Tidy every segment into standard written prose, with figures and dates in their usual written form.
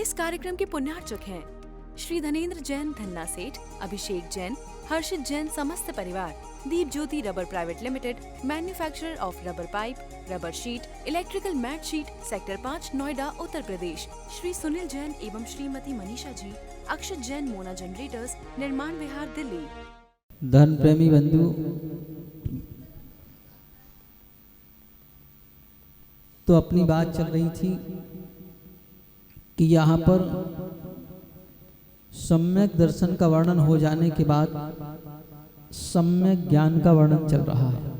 इस कार्यक्रम के पुण्यार्चक हैं श्री धनेन्द्र जैन, धन्ना सेठ, अभिषेक जैन, हर्षित जैन, समस्त परिवार। Deep Jyoti rubber private limited, manufacturer of rubber pipe, rubber sheet, electrical mat sheet, sector 5, Noida, Uttar Pradesh. Shri Sunil Jain एवं श्रीमती मनीषा जी, अक्षत जैन, मोना जनरेटर्स, निर्माण विहार, दिल्ली। धन प्रेमी बंधु, तो अपनी बात चल रही थी कि यहाँ पर सम्यक दर्शन का वर्णन हो जाने के बाद सम्यक ज्ञान का वर्णन चल रहा है।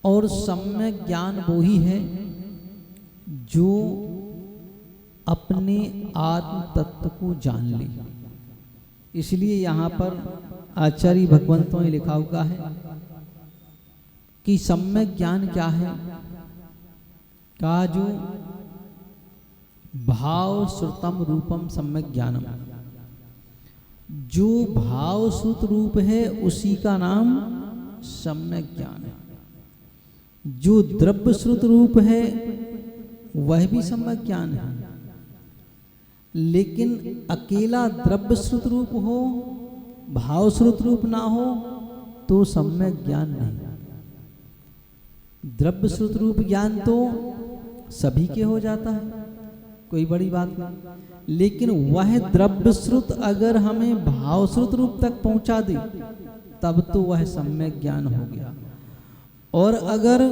और सम्यक ज्ञान वो ही है जो अपने आत्म तत्व को जान ले। इसलिए यहाँ पर आचार्य भगवंतों ने लिखा हुआ है कि सम्यक ज्ञान क्या है। कहा जो भाव श्रुतम रूपम सम्यक ज्ञानम, जो भाव श्रुत रूप है उसी का नाम सम्यक ज्ञान है। जो द्रव्य श्रुत रूप है वह भी सम्यक ज्ञान है, लेकिन अकेला द्रव्य श्रुत रूप हो, भाव श्रुत रूप ना हो तो सम्यक ज्ञान नहीं। द्रव्य श्रुत रूप ज्ञान तो सभी के हो जाता है, कोई बड़ी बात नहीं, लेकिन वह द्रव्य श्रुत अगर हमें भाव श्रुत रूप तक पहुंचा दे तब तो वह सम्यक ज्ञान हो गया। और अगर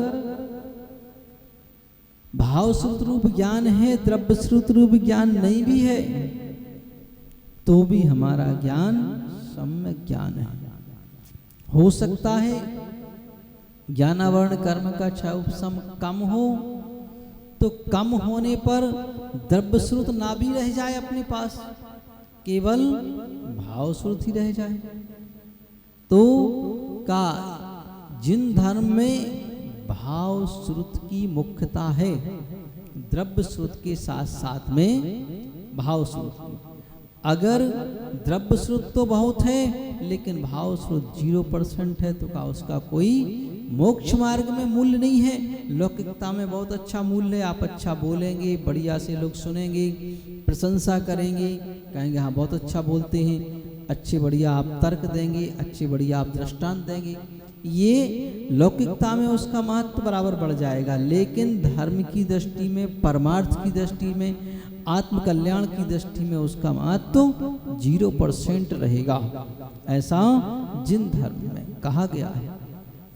भाव श्रुत रूप ज्ञान है, द्रव्य श्रुत रूप ज्ञान नहीं भी है, तो भी हमारा ज्ञान सम्यक ज्ञान है। हो सकता है ज्ञानावरण कर्म का उपशम कम हो, तो कम होने पर द्रव्य श्रुत ना भी रह जाए अपने पास, केवल भाव श्रुत ही रह जाए। तो का जिन धर्म में भाव श्रुत की मुख्यता है, द्रव्य श्रुत के साथ साथ में भाव श्रुत, अगर द्रव्य श्रुत तो बहुत है लेकिन भाव श्रुत 0% है, तो का उसका कोई मोक्ष मार्ग में मूल्य नहीं है। लौकिकता में बहुत अच्छा मूल्य है, आप अच्छा बोलेंगे, बढ़िया से लोग सुनेंगे, प्रशंसा करेंगे, कहेंगे हाँ बहुत अच्छा बोलते हैं, अच्छे बढ़िया आप तर्क देंगे, अच्छे बढ़िया आप दृष्टांत देंगे, ये लौकिकता में उसका महत्व बराबर बढ़ जाएगा। लेकिन धर्म की दृष्टि में, परमार्थ की दृष्टि में, आत्म कल्याण की दृष्टि में उसका महत्व 0% रहेगा, ऐसा जिन धर्म में कहा गया है।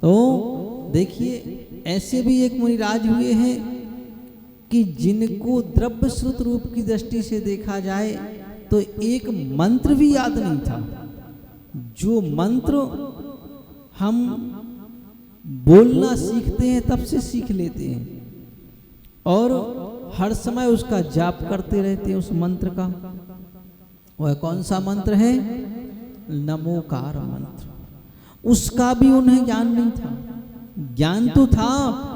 तो देखिए ऐसे भी एक मुनिराज हुए हैं कि जिनको द्रव्य श्रुत रूप की दृष्टि से देखा जाए तो एक मंत्र भी याद नहीं था। जो मंत्र हम बोलना सीखते हैं तब से सीख लेते हैं और हर समय उसका जाप करते रहते हैं उस मंत्र का। वह कौन सा मंत्र है? नमोकार मंत्र। उसका भी उन्हें ज्ञान नहीं था। ज्ञान तो था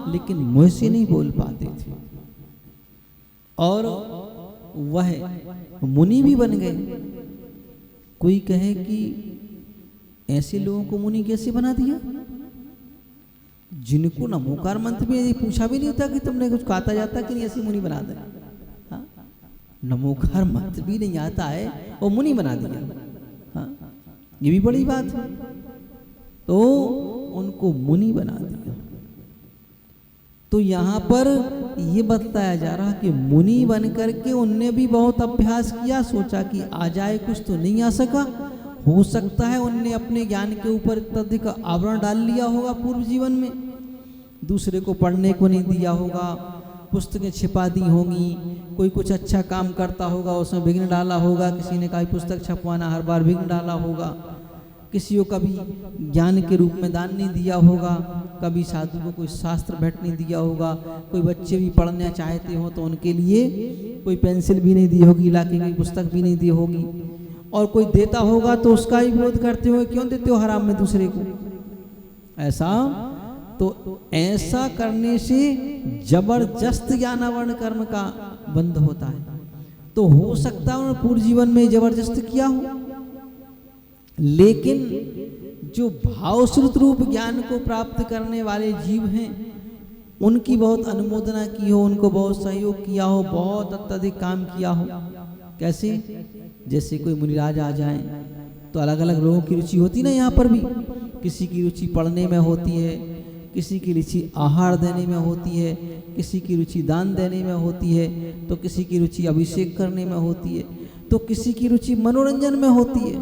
लेकिन मुंह से नहीं बोल पाते थे, और वह मुनि भी बन गए। कोई कहे कि ऐसे लोगों को मुनि कैसे बना दिया, जिनको नमोकार मंत्र भी पूछा भी नहीं था कि तुमने कुछ खाता जाता कि नहीं, ऐसे मुनि बना दे। हाँ? नमोकार मंत्र भी नहीं आता है और मुनि बना दिया। हाँ? ये भी बड़ी बात है। तो उनको मुनि बना दिया। तो यहाँ पर ये बताया जा रहा कि मुनि बन करके उनने भी बहुत अभ्यास किया, सोचा कि आ जाए कुछ, तो नहीं आ सका। हो सकता है उनने अपने ज्ञान के ऊपर अत्यधिक आवरण डाल लिया होगा पूर्व जीवन में, दूसरे को पढ़ने को नहीं दिया होगा, पुस्तकें छिपा दी होंगी, कोई कुछ अच्छा काम करता होगा उसमें विघ्न डाला होगा, किसी ने कहा पुस्तक छपवाना हर बार विघ्न डाला होगा, किसी को कभी ज्ञान के रूप में दान नहीं दिया होगा, कभी साधु को कोई शास्त्र भेंट नहीं दिया होगा, कोई बच्चे भी पढ़ना चाहते हो तो उनके लिए कोई पेंसिल भी नहीं दी होगी, लाके कोई पुस्तक भी नहीं दी होगी, और कोई देता होगा तो उसका ही विरोध करते हो, क्यों देते हो हराम में दूसरे को। ऐसा तो ऐसा करने से जबरदस्त ज्ञानावरण कर्म का बंध होता है। तो हो सकता है उन्होंने पूर्व जीवन में जबरदस्त किया हो, लेकिन जो भावश्रुत रूप ज्ञान को प्राप्त करने वाले जीव हैं उनकी बहुत अनुमोदना की हो, उनको बहुत सहयोग किया हो, बहुत अत्यधिक काम किया हो। कैसे? जैसे कोई मुनिराज आ जाए तो अलग अलग लोगों की रुचि होती ना, यहाँ पर भी किसी की रुचि पढ़ने में होती है, किसी की रुचि आहार देने में होती है, किसी की रुचि दान देने में होती है, तो किसी की रुचि अभिषेक करने में होती है, तो किसी की रुचि मनोरंजन में होती है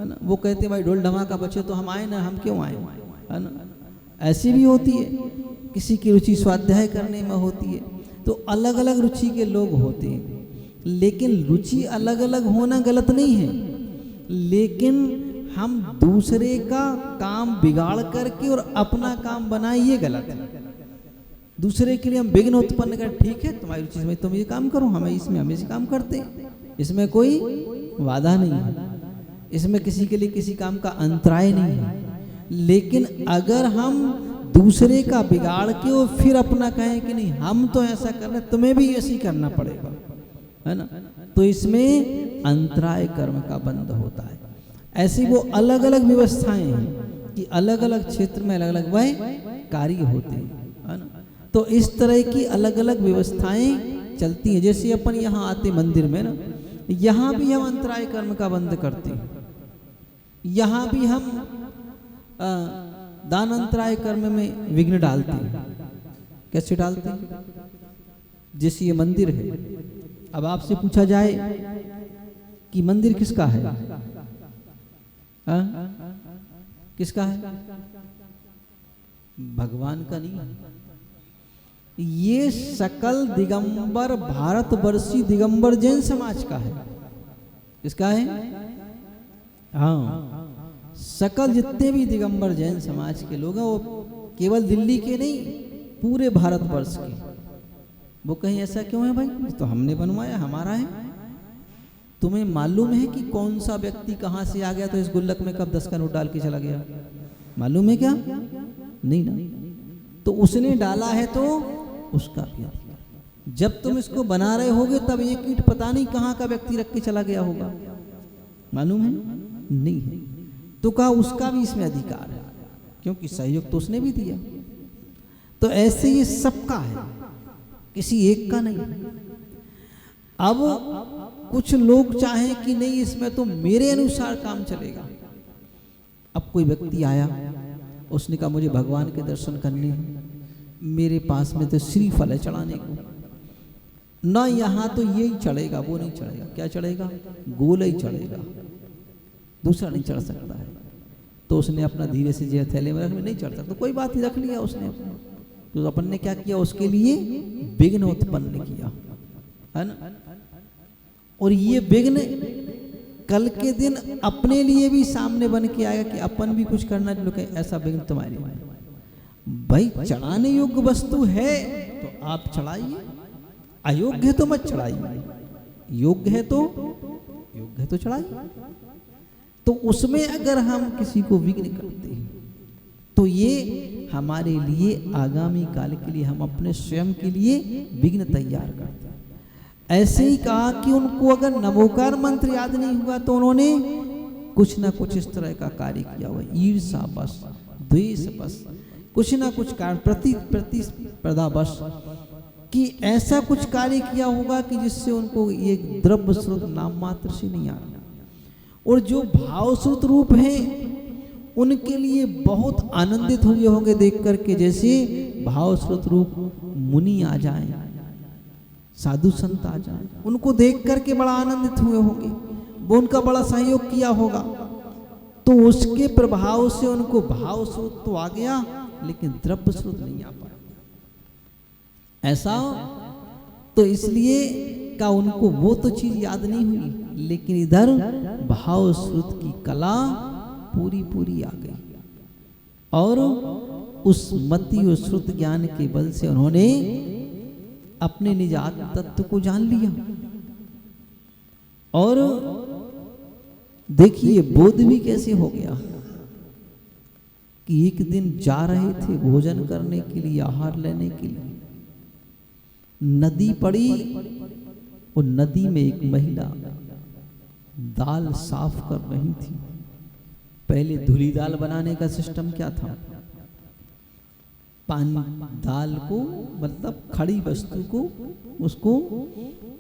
ना। वो कहते हैं भाई ढोल ढमाका बचे तो हम आए ना, हम क्यों आए, है ना। ऐसी भी होती है। किसी की रुचि स्वाध्याय करने में होती है। तो अलग अलग रुचि के लोग होते हैं, लेकिन रुचि अलग अलग होना गलत नहीं है, लेकिन हम दूसरे का काम बिगाड़ करके और अपना काम बनाए ये गलत है। दूसरे के लिए हम विघ्न उत्पन्न कर, ठीक है तुम्हारी रुचि में तुम ये काम करो, हमें इसमें हम इसे काम करते हैं, इसमें कोई बाधा नहीं है, इसमें किसी के लिए किसी काम का अंतराय नहीं है। लेकिन अगर हम दूसरे का बिगाड़ के और फिर अपना कहें कि नहीं हम तो ऐसा कर रहे, तुम्हें भी ऐसे ही करना पड़ेगा, है ना, तो इसमें अंतराय कर्म का बंध होता है। ऐसी वो अलग अलग व्यवस्थाएं हैं कि अलग अलग क्षेत्र में अलग अलग वह कार्य होते हैं, है ना। तो इस तरह की अलग अलग व्यवस्थाएं चलती हैं। जैसे अपन यहाँ आते मंदिर में ना, यहाँ भी हम अंतराय कर्म का बंध करते हैं, यहाँ भी हम दान अंतराय कर्म में विघ्न डालते हैं। कैसे डालते हैं? जैसे ये मंदिर है, अब आपसे पूछा जाए कि मंदिर किसका है, किसका है? भगवान का नहीं, ये सकल दिगंबर भारतवर्षीय दिगंबर जैन समाज का है। किसका है? हाँ, सकल जितने भी दिगंबर जैन समाज के लोग हैं, वो केवल दिल्ली के नहीं, पूरे भारतवर्ष के। वो कहीं ऐसा क्यों है भाई? तो हमने बनवाया, हमारा है। तुम्हें मालूम है कि कौन सा व्यक्ति कहाँ से आ गया तो इस गुल्लक में कब 10 का नोट डाल के चला गया? मालूम है क्या? नहीं ना। तो उसने डाला है तो उसका भी अधिकार। जब तुम इसको बना रहे होगे तब एक ईंट पता नहीं कहाँ का व्यक्ति रख के चला गया होगा, मालूम है? नहीं है। तो कहा उसका भी इसमें अधिकार है, क्योंकि सहयोग तो उसने भी दिया। तो ऐसे ये सबका है, किसी एक का नहीं। अब कुछ लोग चाहें कि नहीं इसमें तो मेरे अनुसार काम चलेगा। अब कोई व्यक्ति आया, उसने कहा मुझे भगवान के दर्शन करने हैं, मेरे पास में तो श्रीफल है चढ़ाने को, ना यहाँ तो यही चढ़ेगा, वो नहीं चढ़ेगा। क्या चढ़ेगा? गोला ही चढ़ेगा, दूसरा नहीं चढ़ सकता है। तो उसने अपना धीरे से जो थैले में रख लिया, नहीं चढ़ सकता, कोई बात ही रख लिया उसने अपने। तो अपन ने क्या किया? उसके लिए विघ्न उत्पन्न किया, है ना। और ये विघ्न कल के दिन अपने लिए भी सामने बन के आएगा कि अपन भी कुछ करना चाहिए। ऐसा विघ्न तुम्हारे भाई, चढ़ाने योग्य वस्तु है तो आप चढ़ाइए, अयोग्य है तो मत चढ़ाइए, योग्य है तो चढ़ाइए। तो उसमें अगर हम किसी को विघ्न करते हैं तो ये हमारे लिए आगामी काल के लिए, हम अपने स्वयं के लिए विघ्न तैयार करते हैं। ऐसे ही कहा कि उनको अगर नमोकार मंत्र याद नहीं हुआ तो उन्होंने कुछ ना कुछ इस तरह का कार्य किया हुआ, ईर्षा बस, द्वेष बस, कुछ ना कुछ कार्य, प्रतिस्पर्धा बस, कि ऐसा कुछ कार्य किया होगा कि जिससे उनको ये द्रव्य स्रोत नाम मात्र से नहीं आ रहा। और जो भाव स्रोत रूप हैं उनके लिए बहुत आनंदित हुए होंगे देख करके। जैसे भाव स्रोत रूप मुनि आ जाएं, साधु संत आ जाएं, उनको देख करके बड़ा आनंदित हुए होंगे, वो उनका बड़ा सहयोग किया होगा। तो उसके प्रभाव से उनको भाव स्रोत तो आ गया, लेकिन द्रव्य स्रोत नहीं आ पाया। ऐसा तो इसलिए का उनको वो तो चीज याद नहीं हुई, लेकिन इधर भाव स्रोत की कला पूरी आ गई। और उस मति और श्रुत ज्ञान के बल से उन्होंने अपने निज आत्म तत्व को जान लिया। और देखिए बोध भी कैसे हो गया कि एक दिन जा रहे थे भोजन करने के लिए, आहार लेने के लिए, नदी पड़ी और नदी में एक महिला दाल साफ कर रही थी। पहले धुली दाल बनाने का सिस्टम क्या था? पानी, दाल को मतलब खड़ी वस्तु को उसको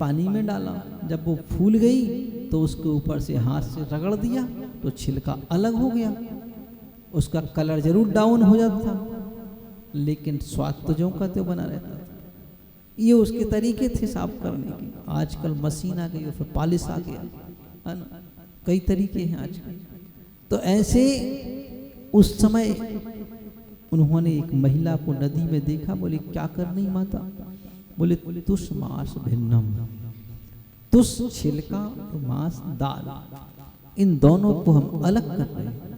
पानी में डाला, जब वो फूल गई तो उसके ऊपर से हाथ से रगड़ दिया तो छिलका अलग हो गया। उसका कलर जरूर डाउन हो जाता था, लेकिन स्वाद तो ज्यों का त्यों बना रहता था। ये उसके तरीके थे साफ करने के। आजकल मशीन आ गई और फिर पॉलिश आ गया, है ना, कई तरीके हैं आजकल। तो ऐसे उस समय उन्होंने एक महिला को नदी में देखा, बोले क्या कर रही माता? बोले तुष मांस भिन्नम, तुष छिलका मांस दाल, इन दोनों को हम अलग कर रहे हैं।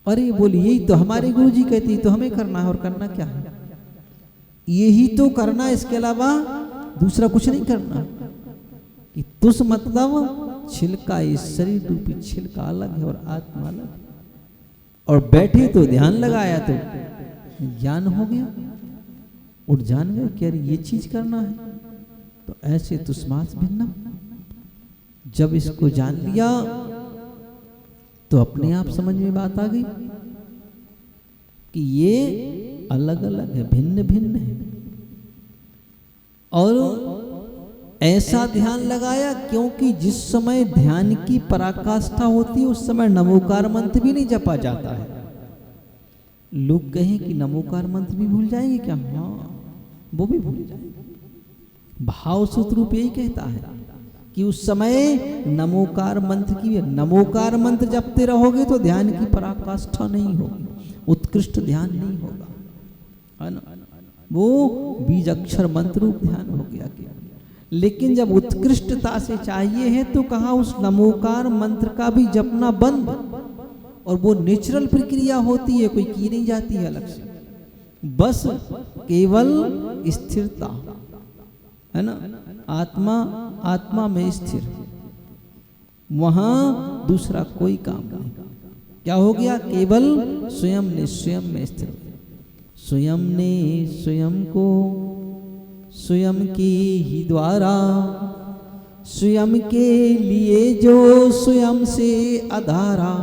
अरे बोली यही तो हमारे गुरुजी कहती, तो हमें करना है, और करना क्या है? यही तो करना, इसके अलावा दूसरा कुछ नहीं करना। कि तुष मतलब छिलका, इस शरीर रूपी छिलका अलग है और आत्मा अलग है। और बैठे तो ध्यान लगाया तो ज्ञान हो गया, और जान गए कि अरे ये चीज करना है। तो ऐसे तुष्मास भिन्नम, जब इसको जान लिया तो अपने आप समझ में बात आ गई कि ये अलग अलग है, भिन्न भिन्न है। और ऐसा ध्यान लगाया क्योंकि जिस समय ध्यान की पराकाष्ठा होती है उस समय नमोकार मंत्र भी नहीं जपा जाता है। लोग कहें कि नमोकार मंत्र भी भूल जाएंगे क्या? हाँ, वो भी भूल जाएंगे। भाव सूत्र रूप यही कहता है कि उस समय नमोकार मंत्र की, नमोकार मंत्र जपते रहोगे तो ध्यान की पराकाष्ठा नहीं होगी, उत्कृष्ट ध्यान नहीं होगा, है ना। वो बीज अक्षर मंत्र रूप ध्यान हो गया। लेकिन जब उत्कृष्टता से चाहिए है तो कहा उस नमोकार मंत्र का भी जपना बंद, और वो नेचुरल प्रक्रिया होती है, कोई की नहीं जाती है अलग से, बस केवल स्थिरता, है ना। आत्मा आत्मा में स्थिर, वहां दूसरा कोई काम नहीं। क्या हो गया? केवल स्वयं ने स्वयं में स्थिर। स्वयं ने स्वयं को स्वयं के ही द्वारा, स्वयं के लिए जो स्वयं से आधारा,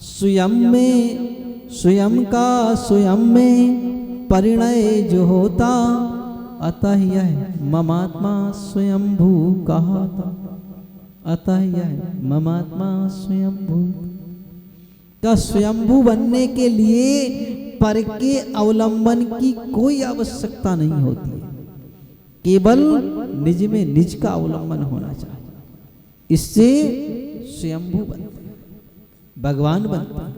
स्वयं में स्वयं का स्वयं में परिणय जो होता, अतः यह ममात्मा स्वयंभू कहाता। अतः यह ममात्मा स्वयंभू का, स्वयंभू बनने के लिए पर के अवलंबन की कोई आवश्यकता नहीं होती है, केवल निज में निज का अवलंबन होना चाहिए। इससे स्वयंभू बनते हैं, भगवान बनते हैं।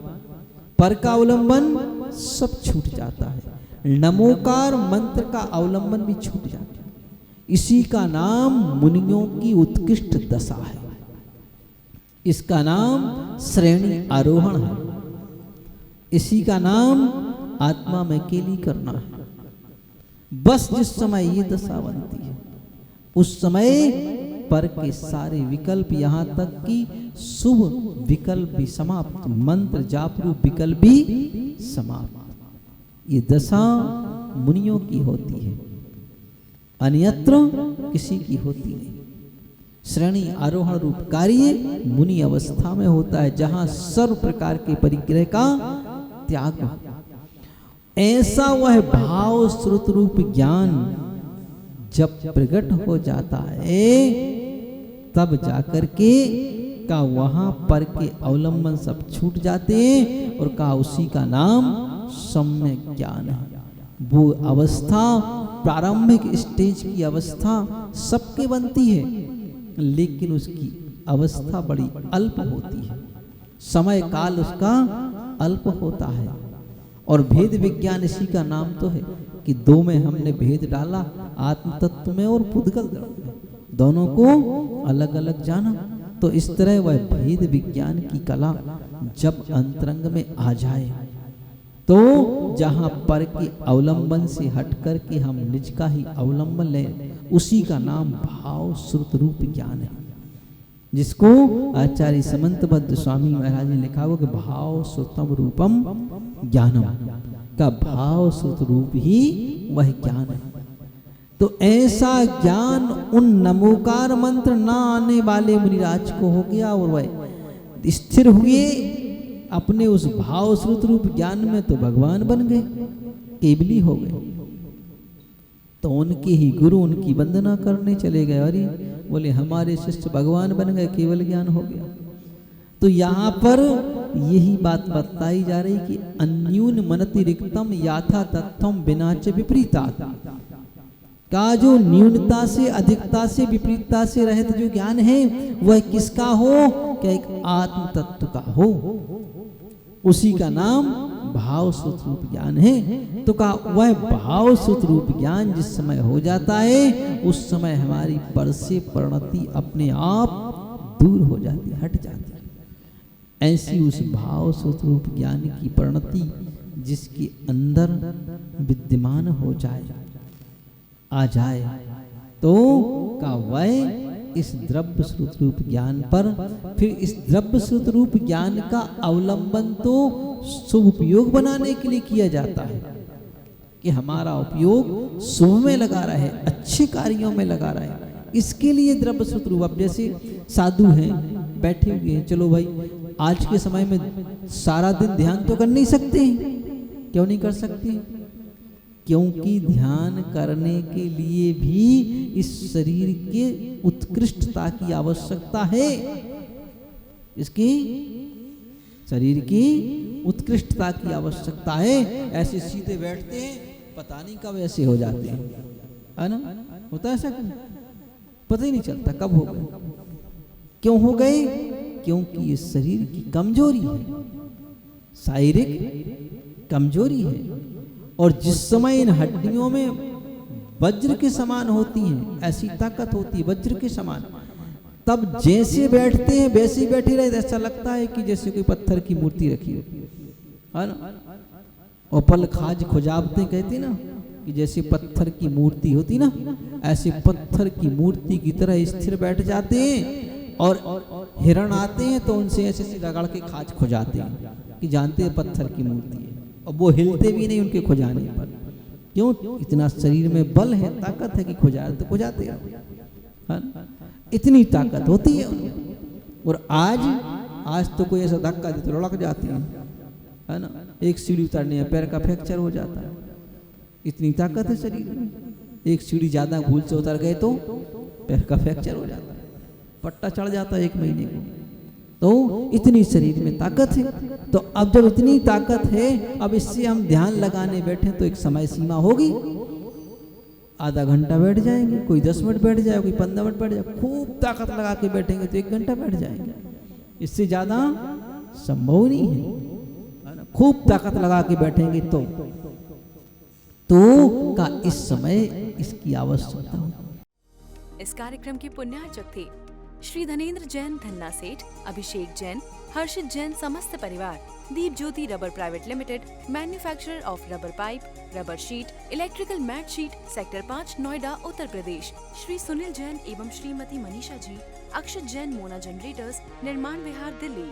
पर का अवलंबन सब छूट जाता है, नमोकार मंत्र का अवलंबन भी छूट जाता है। इसी का नाम मुनियों की उत्कृष्ट दशा है, इसका नाम श्रेणी आरोहण है, इसी का नाम आत्मा में केली करना है। बस जिस समय ये दशा बनती है उस समय पर के सारे विकल्प, यहाँ तक कि शुभ विकल्प भी समाप्त, मंत्र जाप रूप विकल्प भी समाप्त। ये दशा मुनियों की होती है, अन्यत्र किसी की होती नहीं। श्रेणी आरोहण रूप कार्य मुनि अवस्था में होता है, जहां सर्व प्रकार के परिग्रह का त्याग हो। ऐसा वह भाव श्रुत रूप ज्ञान जब प्रकट हो जाता है तब जाकर के का वहां पर के अवलंबन सब छूट जाते हैं, और का उसी का नाम सम्यक ज्ञान है। वो अवस्था, प्रारंभिक स्टेज की अवस्था सबके बनती है, लेकिन उसकी अवस्था बड़ी अल्प होती है, समय काल उसका अल्प होता है। और भेद विज्ञान इसी का नाम तो है कि दो में हमने भेद डाला, आत्म तत्व में और पुद्गल में, दोनों को अलग अलग जाना। तो इस तरह वह भेद विज्ञान की कला जब अंतरंग में आ जाए तो जहां पर के अवलंबन से हट कर के हम निज का ही अवलंबन लें, उसी का नाम भाव श्रुत रूप ज्ञान है, जिसको आचार्य समंतभद्र स्वामी महाराज ने लिखा हो कि भाव श्रुतम रूपम ज्ञानम, का भाव श्रुत रूप ही वह ज्ञान है। तो ऐसा ज्ञान उन नमोकार मंत्र ना आने वाले मुनिराज को हो गया, और वह स्थिर हुए अपने उस भाव श्रुत रूप ज्ञान में तो भगवान बन गए, केवली हो गए। तो उनके ही गुरु उनकी वंदना करने चले गए, अरे बोले हमारे शिष्य भगवान बन गए, केवल ज्ञान हो गया। तो यहाँ पर यही बात बताई जा रही कि अन्यून मनति रिक्तम याथा तत्वम बिनाच विपरीता, का जो न्यूनता से अधिकता से विपरीतता से रहित जो ज्ञान है वह किसका हो, क्या एक आत्म तत्व का हो, उसी का नाम भाव सुत रूप ज्ञान है। तो का वह भाव सुत रूप ज्ञान जिस समय हो जाता है उस समय हमारी पर से परिणति अपने आप दूर हो जाती है, हट जाती है। ऐसी उस भाव सुत रूप ज्ञान की परिणति जिसके अंदर विद्यमान हो जाए, आ जाए, तो का वह इस द्रव्य श्रुत रूप ज्ञान पर, फिर इस द्रव्य श्रुत रूप ज्ञान का अवलंबन तो शुभ उपयोग बनाने के लिए किया जाता है कि हमारा उपयोग शुभ में लगा रहे, अच्छे कार्यों में लगा रहे, इसके लिए द्रव्य श्रुत रूप। अब जैसे साधु हैं बैठे हुए हैं, चलो भाई आज के समय में सारा दिन ध्यान तो कर नहीं सकते, क्यों नहीं कर सकते? क्योंकि ध्यान करने के लिए भी इस शरीर के उत्कृष्टता की आवश्यकता है, इसकी शरीर की उत्कृष्टता की आवश्यकता है। ऐसे सीधे बैठते हैं, पता नहीं कब ऐसे हो जाते हैं, है ना? होता है ऐसा, पता ही नहीं चलता कब हो गए। क्यों हो गए? क्योंकि ये शरीर की कमजोरी है, शारीरिक कमजोरी है। और जिस समय इन हड्डियों में वज्र के समान होती हैं, ऐसी ताकत होती है वज्र के समान, तब जैसे बैठते हैं वैसे ही बैठे रहे, ऐसा लगता है कि जैसे कोई पत्थर की मूर्ति रखी है ना। और पल खाज खुजावते कहते ना कि जैसे पत्थर की मूर्ति होती ना, ऐसे पत्थर की मूर्ति की तरह स्थिर बैठ जाते हैं। और हिरण आते हैं तो उनसे ऐसे रगड़ के खाज खुजाते हैं कि जानते हैं पत्थर की मूर्ति है, और वो हिलते भी नहीं उनके खुजाने पर। क्यों? इतना शरीर में बल है, ताकत है कि खुजाते हैं, इतनी ताकत होती है उनमें। और आज तो कोई ऐसा धक्का दे तो लड़क जाती है ना, एक सीढ़ी उतरने में पैर का फ्रैक्चर हो जाता है, इतनी ताकत है शरीर में। एक सीढ़ी ज्यादा भूल से उतर गए तो पैर का फ्रैक्चर हो जाता है, पट्टा चढ़ जाता है 1 महीने को। तो इतनी शरीर में ताकत है। तो अब जब इतनी ताकत है, अब इससे हम ध्यान लगाने बैठे तो एक समय सीमा होगी, आधा घंटा बैठ जाएंगे, कोई 10 मिनट बैठ जाए, कोई 15 मिनट बैठ जाए। खूब ताकत लगा के बैठेंगे तो 1 घंटा बैठ जाएंगे, इससे ज्यादा संभव नहीं है। खूब ताकत लगा के बैठेंगे तो का इस समय इसकी आवश्यकता हो। इस कार्यक्रम के पुण्यार्चक थे श्री धनेंद्र जैन धन्ना सेठ, अभिषेक जैन, हर्षित जैन समस्त परिवार, Deep Jyoti rubber private limited, manufacturer of rubber pipe, rubber sheet, electrical mat sheet, sector 5 Noida Uttar Pradesh. Shri Sunil Jain एवं श्रीमती मनीषा जी, अक्षत जैन मोना जनरेटर्स, निर्माण विहार दिल्ली।